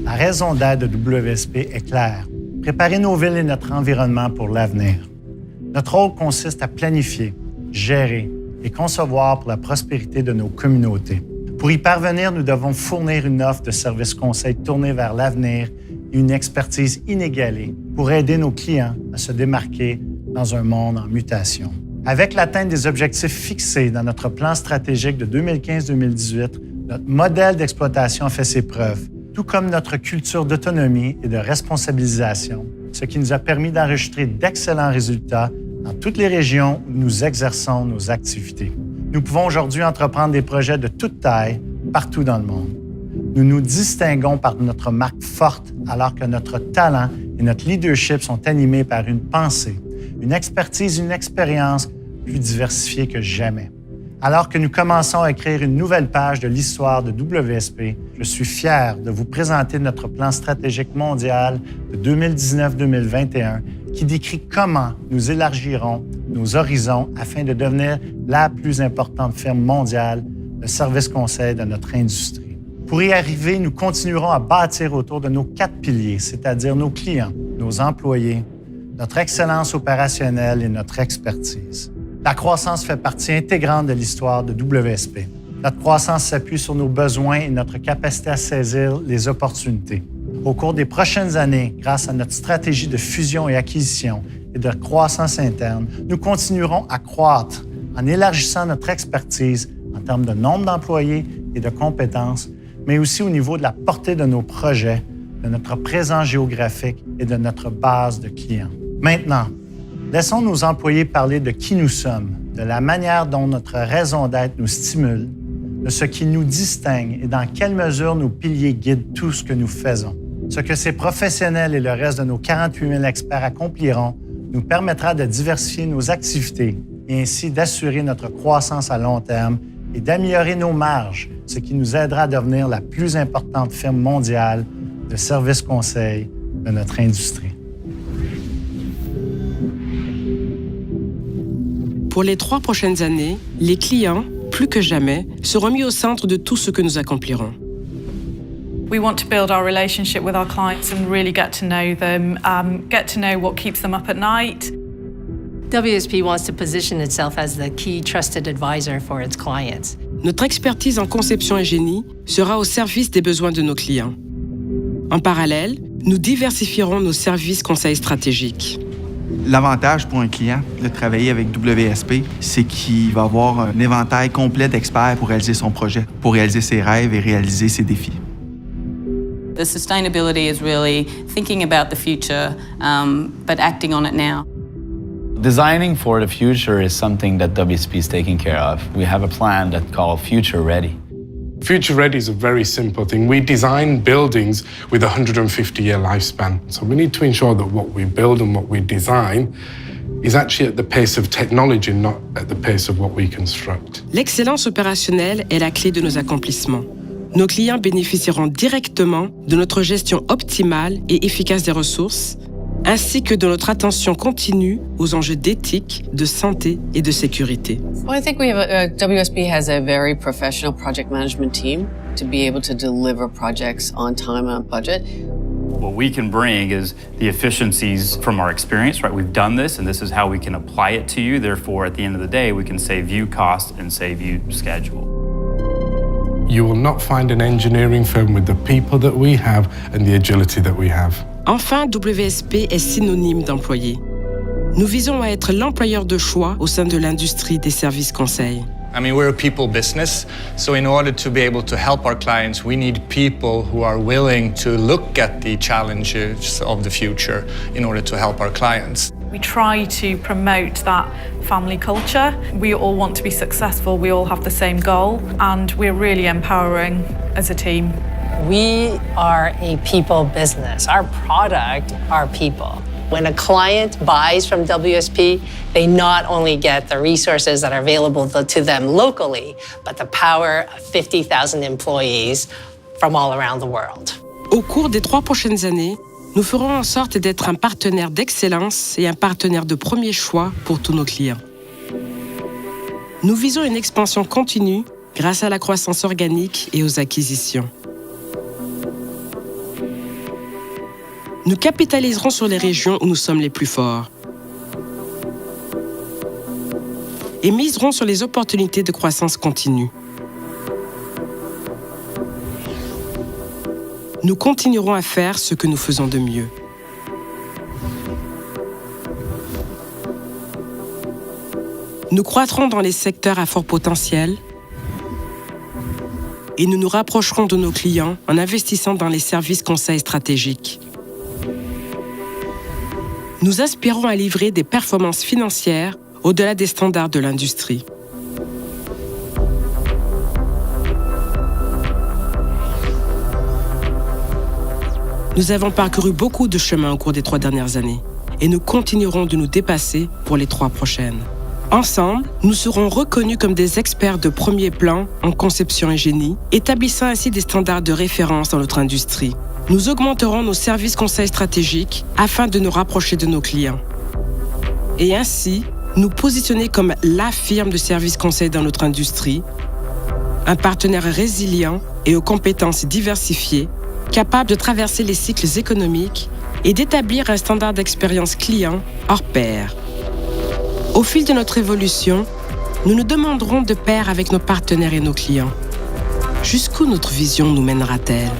La raison d'être de WSP est claire. Préparer nos villes et notre environnement pour l'avenir. Notre rôle consiste à planifier, gérer et concevoir pour la prospérité de nos communautés. Pour y parvenir, nous devons fournir une offre de services conseils tournée vers l'avenir et une expertise inégalée pour aider nos clients à se démarquer dans un monde en mutation. Avec l'atteinte des objectifs fixés dans notre plan stratégique de 2015-2018, notre modèle d'exploitation a fait ses preuves, tout comme notre culture d'autonomie et de responsabilisation, ce qui nous a permis d'enregistrer d'excellents résultats dans toutes les régions où nous exerçons nos activités. Nous pouvons aujourd'hui entreprendre des projets de toute taille partout dans le monde. Nous nous distinguons par notre marque forte alors que notre talent et notre leadership sont animés par une pensée, une expertise, une expérience plus diversifiée que jamais. Alors que nous commençons à écrire une nouvelle page de l'histoire de WSP, je suis fier de vous présenter notre plan stratégique mondial de 2019-2021 qui décrit comment nous élargirons nos horizons afin de devenir la plus importante firme mondiale de services conseils de notre industrie. Pour y arriver, nous continuerons à bâtir autour de nos 4 piliers, c'est-à-dire nos clients, nos employés, notre excellence opérationnelle et notre expertise. La croissance fait partie intégrante de l'histoire de WSP. Notre croissance s'appuie sur nos besoins et notre capacité à saisir les opportunités. Au cours des prochaines années, grâce à notre stratégie de fusion et acquisition et de croissance interne, nous continuerons à croître en élargissant notre expertise en termes de nombre d'employés et de compétences, mais aussi au niveau de la portée de nos projets, de notre présence géographique et de notre base de clients. Maintenant, laissons nos employés parler de qui nous sommes, de la manière dont notre raison d'être nous stimule, de ce qui nous distingue et dans quelle mesure nos piliers guident tout ce que nous faisons. Ce que ces professionnels et le reste de nos 48 000 experts accompliront nous permettra de diversifier nos activités et ainsi d'assurer notre croissance à long terme et d'améliorer nos marges, ce qui nous aidera à devenir la plus importante firme mondiale de services conseils de notre industrie. Pour les 3 prochaines années, les clients, plus que jamais, seront mis au centre de tout ce que nous accomplirons. We want to build our relationship with our clients and really get to know them, get to know what keeps them up at night. WSP wants to position itself as the key trusted advisor for its clients. Notre expertise en conception et génie sera au service des besoins de nos clients. En parallèle, nous diversifierons nos services conseils stratégiques. L'avantage pour un client de travailler avec WSP, c'est qu'il va avoir un éventail complet d'experts pour réaliser son projet, pour réaliser ses rêves et réaliser ses défis. The sustainability is really thinking about the future, but acting on it now. Designing for the future is something that WSP is taking care of. We have a plan that's called Future Ready. Future Ready is a very simple thing. We design buildings with a 150-year lifespan. So we need to ensure that what we build and what we design is actually at the pace of technology, not at the pace of what we construct. L'excellence opérationnelle est la clé de nos accomplissements. Nos clients bénéficieront directement de notre gestion optimale et efficace des ressources, ainsi que de notre attention continue aux enjeux d'éthique, de santé et de sécurité. Well, I think WSP has a very professional project management team to be able to deliver projects on time and on budget. What we can bring is the efficiencies from our experience, right? We've done this, and this is how we can apply it to you. Therefore, at the end of the day, we can save you cost and save you schedule. You will not find an engineering firm with the people that we have and the agility that we have. Enfin, WSP est synonyme d'employé. Nous visons à être l'employeur de choix au sein de l'industrie des services conseils. I mean, we're a people business, so in order to be able to help our clients, we need people who are willing to look at the challenges of the future in order to help our clients. We try to promote that family culture. We all want to be successful, we all have the same goal, and we're really empowering as a team. We are a people business. Our product are people. When a client buys from WSP, they not only get the resources that are available to them locally, but the power of 50,000 employees from all around the world. Au cours des 3 prochaines années, nous ferons en sorte d'être un partenaire d'excellence et un partenaire de premier choix pour tous nos clients. Nous visons une expansion continue grâce à la croissance organique et aux acquisitions. Nous capitaliserons sur les régions où nous sommes les plus forts et miserons sur les opportunités de croissance continue. Nous continuerons à faire ce que nous faisons de mieux. Nous croîtrons dans les secteurs à fort potentiel et nous nous rapprocherons de nos clients en investissant dans les services conseils stratégiques. Nous aspirons à livrer des performances financières au-delà des standards de l'industrie. Nous avons parcouru beaucoup de chemin au cours des 3 dernières années et nous continuerons de nous dépasser pour les 3 prochaines. Ensemble, nous serons reconnus comme des experts de premier plan en conception et génie, établissant ainsi des standards de référence dans notre industrie. Nous augmenterons nos services conseils stratégiques afin de nous rapprocher de nos clients. Et ainsi, nous positionner comme la firme de services conseils dans notre industrie, un partenaire résilient et aux compétences diversifiées, capable de traverser les cycles économiques et d'établir un standard d'expérience client hors pair. Au fil de notre évolution, nous nous demanderons de pair avec nos partenaires et nos clients. Jusqu'où notre vision nous mènera-t-elle ?